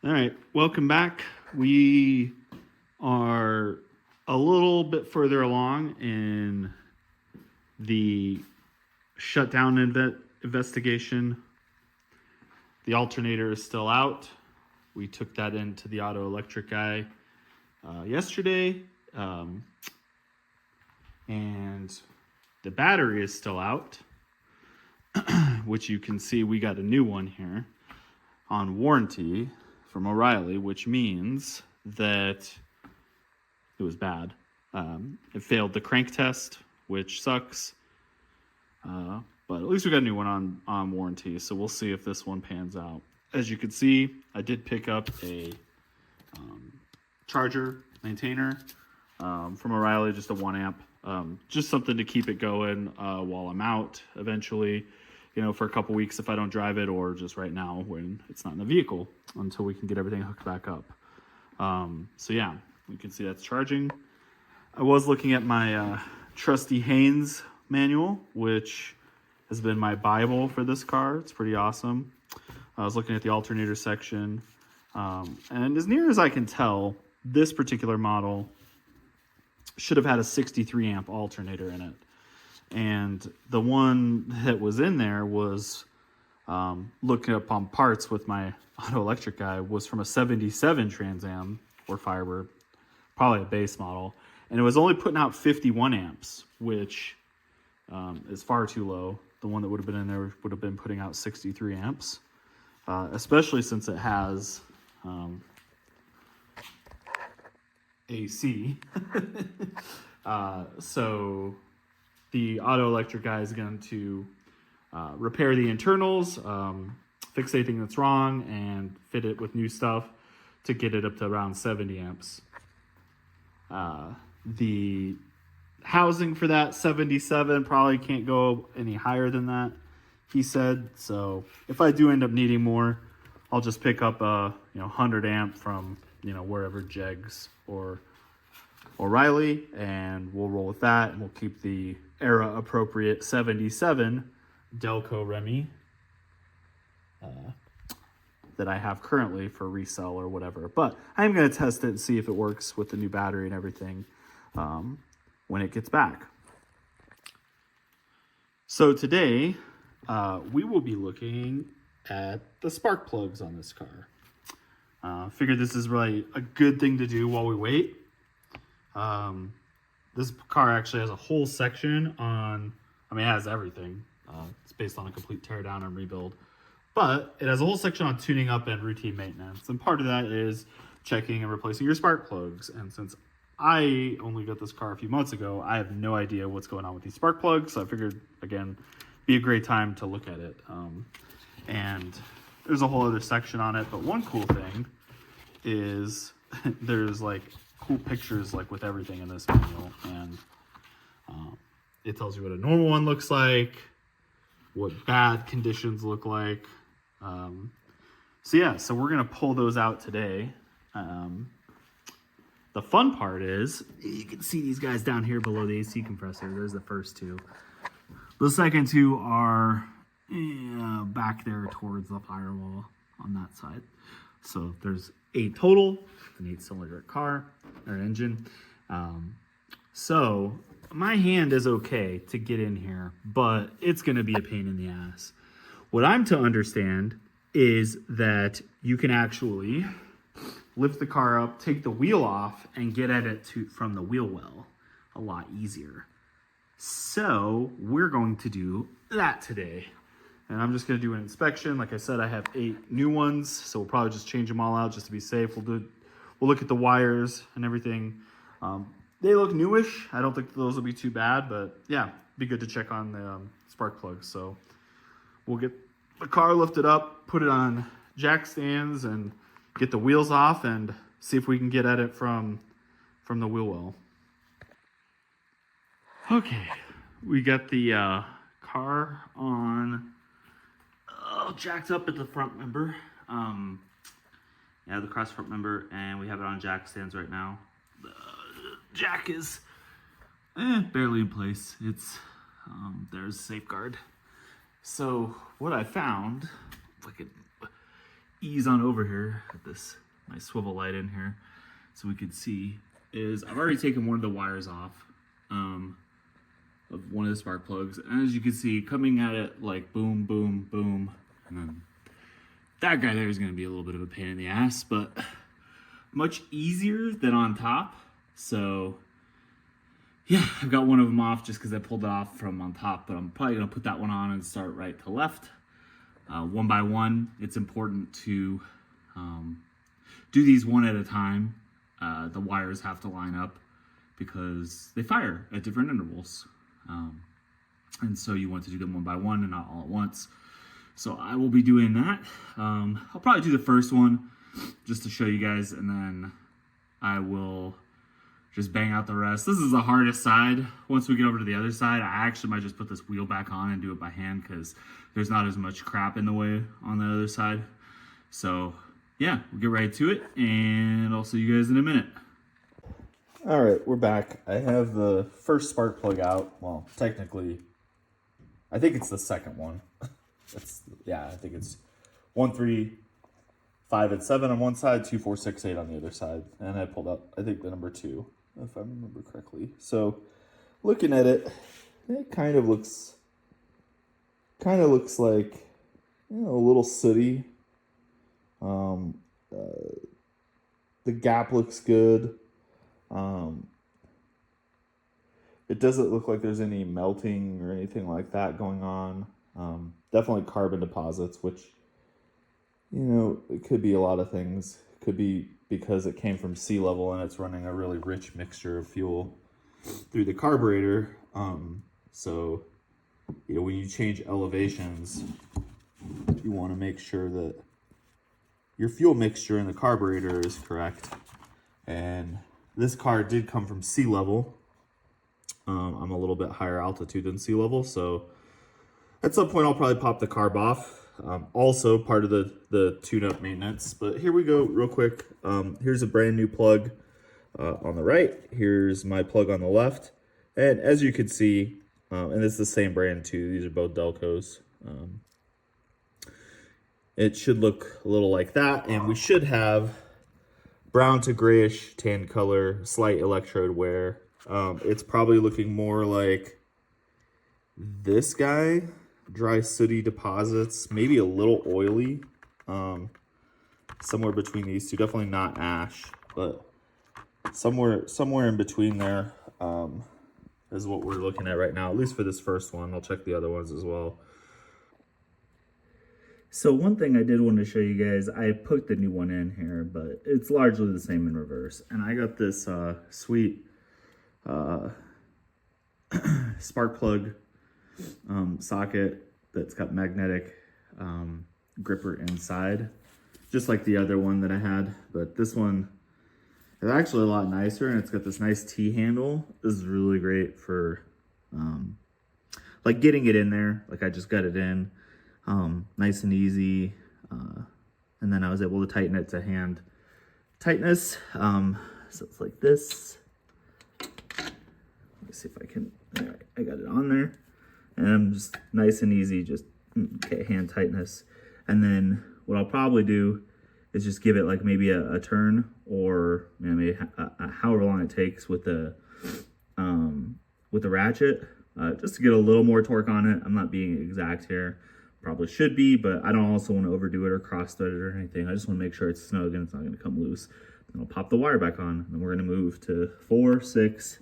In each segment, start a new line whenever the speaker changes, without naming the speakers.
All right, welcome back. We are a little bit further along in the shutdown investigation. The alternator is still out. We took that into the auto electric guy yesterday, and the battery is still out, which you can see we got a new one here on warranty from O'Reilly, which means that it was bad. It failed the crank test, which sucks. But at least we got a new one on warranty, so we'll see if this one pans out. As you can see, I did pick up a charger maintainer from O'Reilly, just a 1 amp. Just something to keep it going while I'm out eventually, for a couple weeks if I don't drive it, or just right now when it's not in the vehicle until we can get everything hooked back up. So yeah, you can see that's charging. I was looking at my trusty Haynes manual, which has been my Bible for this car. It's pretty awesome. I was looking at the alternator section, and as near as I can tell, this particular model should have had a 63 amp alternator in it. And the one that was in there was, looking up on parts with my auto electric guy, was from a 77 Trans Am or Firebird, probably a base model. And it was only putting out 51 amps, which is far too low. The one that would have been in there would have been putting out 63 amps, especially since it has AC. So the auto electric guy is going to repair the internals, fix anything that's wrong, and fit it with new stuff to get it up to around 70 amps. The housing for that 77 probably can't go any higher than that, he said. So if I do end up needing more, I'll just pick up a 100 amp from wherever, Jegs or O'Reilly, and we'll roll with that, and we'll keep the era appropriate 77 Delco Remy that I have currently for resale or whatever. But I'm going to test it and see if it works with the new battery and everything when it gets back. So today we will be looking at the spark plugs on this car. Figured this is really a good thing to do while we wait. This car actually has a whole section on, it has everything. It's based on a complete teardown and rebuild. But it has a whole section on tuning up and routine maintenance. And part of that is checking and replacing your spark plugs. And since I only got this car a few months ago, I have no idea what's going on with these spark plugs. So I figured, again, be a great time to look at it. And there's a whole other section on it. But one cool thing is there's cool pictures with everything in this manual, and it tells you what a normal one looks like, what bad conditions look like. So we're gonna pull those out today. The fun part is you can see these guys down here below the AC compressor. There's the first two. The second two are back there towards the firewall on that side. So there's 8 total, an 8-cylinder car or engine. So my hand is okay to get in here, but it's going to be a pain in the ass. What I'm to understand is that you can actually lift the car up, take the wheel off, and get at it from the wheel well a lot easier. So we're going to do that today. And I'm just going to do an inspection. Like I said, I have 8 new ones, so we'll probably just change them all out just to be safe. We'll look at the wires and everything. They look newish. I don't think those will be too bad, but yeah, be good to check on the spark plugs. So we'll get the car lifted up, put it on jack stands, and get the wheels off and see if we can get at it from the wheel well. Okay, we got the car on jacked up at the front member. The cross front member, and we have it on jack stands right now. The jack is barely in place. It's there's safeguard. So what I found, if I could ease on over here at my swivel light in here so we could see is I've already taken one of the wires off of one of the spark plugs, and as you can see, coming at it like boom, boom, boom, and then that guy there is going to be a little bit of a pain in the ass, but much easier than on top. So yeah, I've got one of them off just because I pulled it off from on top, but I'm probably going to put that one on and start right to left. One by one. It's important to do these one at a time. The wires have to line up because they fire at different intervals. And so you want to do them one by one and not all at once. So I will be doing that. I'll probably do the first one just to show you guys, and then I will just bang out the rest. This is the hardest side. Once we get over to the other side, I actually might just put this wheel back on and do it by hand because there's not as much crap in the way on the other side. So yeah, we'll get right to it, and I'll see you guys in a minute. All right, we're back. I have the first spark plug out. Well, technically, I think it's the second one. I think it's 1, 3, 5, and 7 on one side, 2, 4, 6, 8 on the other side. And I pulled up, I think, the number 2, if I remember correctly. So, looking at it, it kind of looks like, you know, a little sooty. The gap looks good. It doesn't look like there's any melting or anything like that going on. Definitely carbon deposits, which, you know, it could be a lot of things. It could be because it came from sea level and it's running a really rich mixture of fuel through the carburetor. So, you know, when you change elevations, you want to make sure that your fuel mixture in the carburetor is correct. And this car did come from sea level. I'm a little bit higher altitude than sea level, so at some point I'll probably pop the carb off. Also part of the tune-up maintenance. But here we go real quick. Here's a brand new plug on the right. Here's my plug on the left. And as you can see, and it's the same brand too. These are both Delcos. It should look a little like that. And we should have brown to grayish tan color, slight electrode wear. It's probably looking more like this guy, dry sooty deposits, maybe a little oily, somewhere between these two. Definitely not ash, but somewhere in between there is what we're looking at right now, at least for this first one. I'll check the other ones as well. So one thing I did want to show you guys, I put the new one in here, but it's largely the same in reverse. And I got this sweet spark plug socket that's got magnetic gripper inside, just like the other one that I had. But this one is actually a lot nicer, and it's got this nice T-handle. This is really great for like getting it in there. Like I just got it in. Nice and easy, and then I was able to tighten it to hand tightness. So it's like this. Let me see if I can. All right, I got it on there, and I'm just nice and easy, just hand tightness. And then what I'll probably do is just give it like maybe a turn, or maybe however long it takes with the ratchet, just to get a little more torque on it. I'm not being exact here. Probably should be, but I don't also want to overdo it or cross thread it or anything. I just want to make sure it's snug and it's not going to come loose. Then I'll pop the wire back on, and then we're going to move to 4, 6.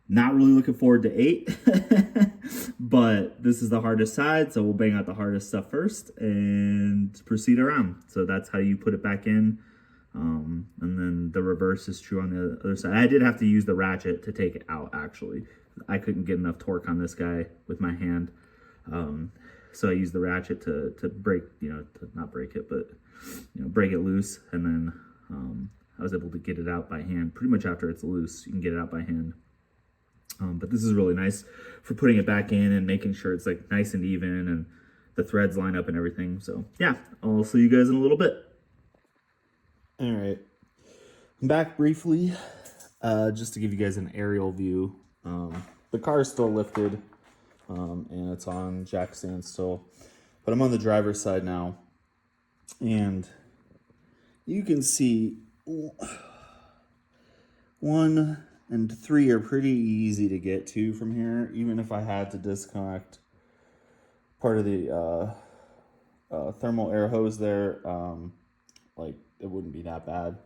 Not really looking forward to 8, but this is the hardest side, so we'll bang out the hardest stuff first and proceed around. So that's how you put it back in, and then the reverse is true on the other side. I did have to use the ratchet to take it out, actually. I couldn't get enough torque on this guy with my hand. So I used the ratchet to break, to not break it, but, break it loose. And then I was able to get it out by hand. Pretty much after it's loose, you can get it out by hand. But this is really nice for putting it back in and making sure it's like nice and even and the threads line up and everything. So yeah, I'll see you guys in a little bit. All right, I'm back briefly, just to give you guys an aerial view. The car is still lifted. And it's on jack stand still, but I'm on the driver's side now. And you can see 1 and 3 are pretty easy to get to from here, even if I had to disconnect part of the thermal air hose there. Like, it wouldn't be that bad.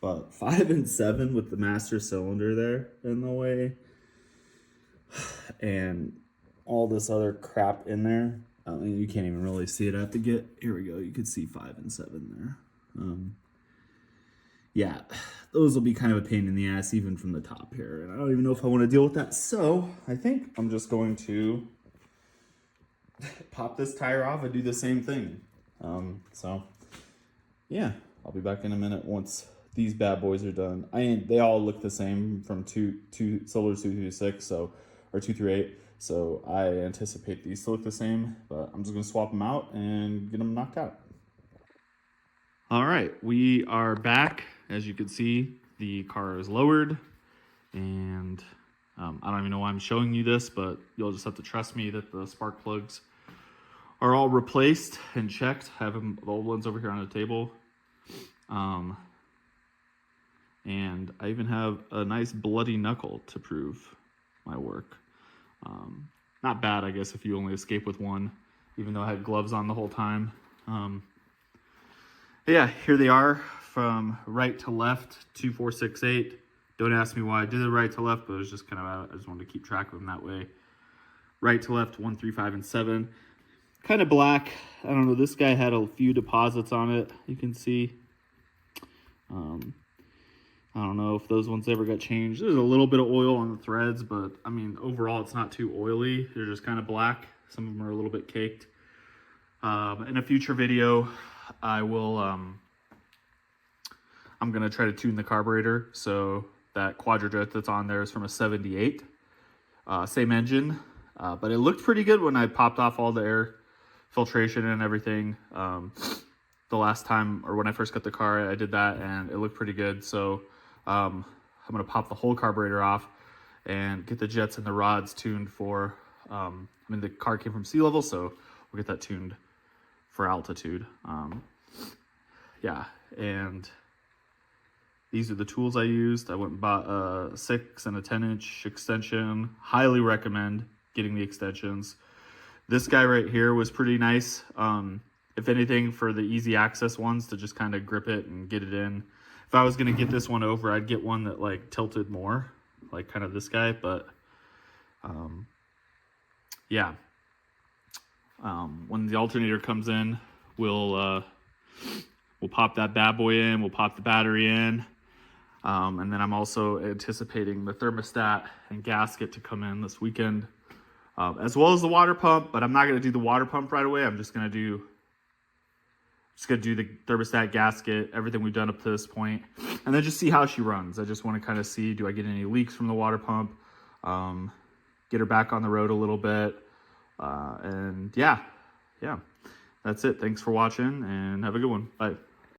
But 5 and 7 with the master cylinder there in the way, and all this other crap in there. I mean, you can't even really see it at the get. Here we go. You can see 5 and 7 there. Yeah, those will be kind of a pain in the ass even from the top here. And I don't even know if I want to deal with that. So I think I'm just going to pop this tire off and do the same thing. So yeah, I'll be back in a minute once these bad boys are done. They all look the same from Solar 236, or 238. So I anticipate these to look the same, but I'm just gonna swap them out and get them knocked out. All right, we are back. As you can see, the car is lowered, and I don't even know why I'm showing you this, but you'll just have to trust me that the spark plugs are all replaced and checked. I have the old ones over here on the table. And I even have a nice bloody knuckle to prove my work. Not bad, I guess, if you only escape with one, even though I had gloves on the whole time. Yeah, here they are from right to left, 2, 4, 6, 8. Don't ask me why I did it right to left, but it was just kind of, I just wanted to keep track of them that way. Right to left, 1, 3, 5, and 7. Kind of black. I don't know, this guy had a few deposits on it, you can see. I don't know if those ones ever got changed. There's a little bit of oil on the threads, but I mean, overall, it's not too oily. They're just kind of black. Some of them are a little bit caked. In a future video, I will, I'm going to try to tune the carburetor. So that Quadrajet that's on there is from a 78. Same engine, but it looked pretty good when I popped off all the air filtration and everything. The last time, or when I first got the car, I did that and it looked pretty good. So I'm going to pop the whole carburetor off and get the jets and the rods tuned for, I mean, the car came from sea level, so we'll get that tuned for altitude. Yeah, and these are the tools I used. I went and bought a 6 and a 10-inch extension. Highly recommend getting the extensions. This guy right here was pretty nice. If anything, for the easy access ones to just kind of grip it and get it in. If I was going to get this one over, I'd get one that like tilted more, like kind of this guy. But yeah, when the alternator comes in, we'll pop that bad boy in. We'll pop the battery in. And then I'm also anticipating the thermostat and gasket to come in this weekend, as well as the water pump. But I'm not going to do the water pump right away. I'm just going to do the thermostat, gasket, everything we've done up to this point, and then just see how she runs. I just want to kind of see, do I get any leaks from the water pump, get her back on the road a little bit, and yeah, that's it. Thanks for watching, and have a good one. Bye.